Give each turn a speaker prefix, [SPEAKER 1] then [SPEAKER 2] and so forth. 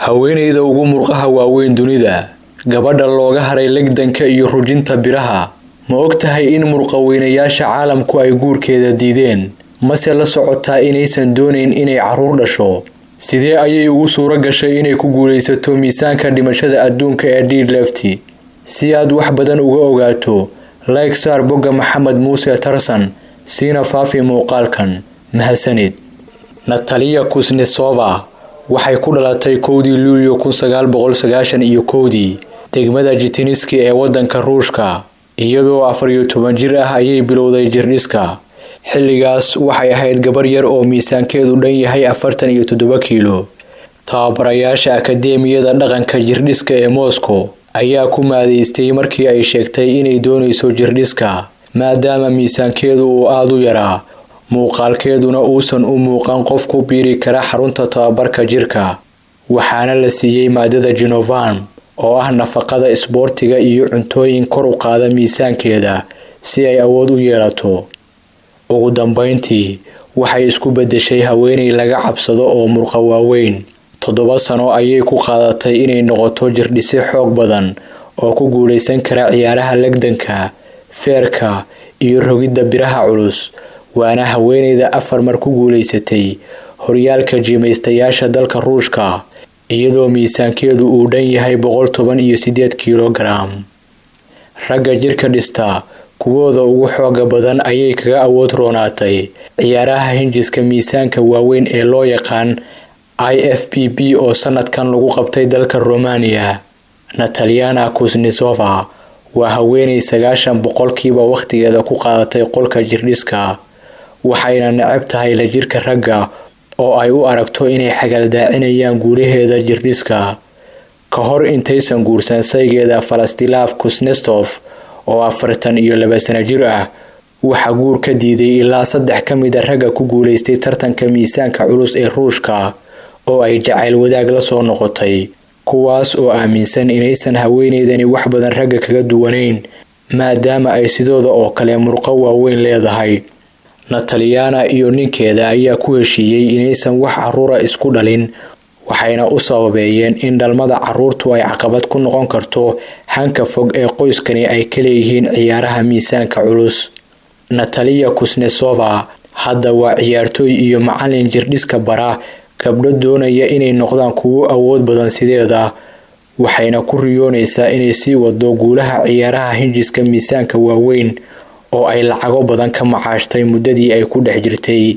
[SPEAKER 1] haweeneyda ugu murqaha waaweyn dunida, gabadha looga haray legdanka iyo rujinta biraha. Ma ogtahay in murqaweynayaasha caalamku ay guurkeeda diideen, mase la socotaa inaysan doonayn inay caruur dhasho? Sidee ayay ugu suura gashay inay ku guuleysato miisaanka dhimashada adduunka ee deadlift? Si aad wax badan uga ogaato, like saar bogga Maxamed Muuse Tarsan, siina faafi muuqaalkan. Mahadsanid. Natalia Kuznetsova waxay ku dhalatay 1 Luulyo 1991 degmada Jitiniski ee wadanka Ruushka. iyadoo 14 jir ah ayay bilowday jirdhiska. xilligaas waxay ahayd gabar yar oo miisaankeedu dhan yahay 47 kiilo. Tababarayaasha Akadeemiyada Dhaqanka Jirdhiska ee Moscow ayaa ku maadeystay markii ay sheegtay inay doonayso jirdhiska, maadaama miisaankeedu uu aad u yaraa, muuqaalkeeduna uusan u muuqan qof ku biiri kara xarunta tababarka jirka. Waxaana la siiyay maadada Genovan oo ah nafaqada isboortiga iyo cuntooyin kor u qaada miisaankeeda si ay awood u yeelato. Ugu dambeyntii, waxay isku beddeshay haweeney laga cabsado oo murqa waaweyn. 7 sano ayay ku qaadatay inay noqoto jirdhise xoog badan oo ku guuleysan kara ciyaaraha legdanka, feerka iyo rogidda biraha culus. waana haweeneyda 4 mar ku guuleysatay horyaalka jimeystayaasha dalka Ruushka, iyadoo miisaankeedu uu dhan yahay 118 kilogram. Ragga jirka dhista kuwooda ugu xooga badan ayay kaga awood roonaatay ciyaaraha hinjiska miisaanka waaweyn ee loo yaqaan IFBB oo sanadkan lagu qabtay dalka Romania. Natalia Kuznetsova waa haweeney 90% waqtigeeda ku qaadatay qolka jirdhiska, waxayna neceb tahay la jirka ragga oo ay u aragto inay xagaldaacinayaan guulaheeda jirdhiska. Ka hor intaysan guursan saygeeda Vladislav Kuznetsov oo 42 sano jir ah, waxa guur ka diiday ilaa 3 ka mid ah ragga ku guuleystay tartanka miisaanka culus ee Ruushka oo ay jacayl wadaag la soo noqotay, kuwaas oo aaminsan inaysan haweeneydani wax badan ragga kaga duwanayn maadaama ay sidooda oo kale murqo waaweyn leedahay. Natalia iyo ninkeeda ayaa ku heshiiyay inaysan wax caruura isku dhalin, waxayna u sababeeyeen in dhalmada caruurtu ay caqabad ku noqon karto hanka fog ee qoyskani ay ka leeyihiin ciyaaraha miisaanka culus. Natalia Kuznetsova hadda waa ciyaartooy iyo macallin jirdhiska bara gabdho doonaya inay noqdaan kuwo awood badan sideeda, waxayna ku riyoonaysaa inay sii wado guulaha ciyaaraha hinjiska miisaanka waaweyn oo ay lacago badan ka macaashtay muddadii ay ku dhex jirtay.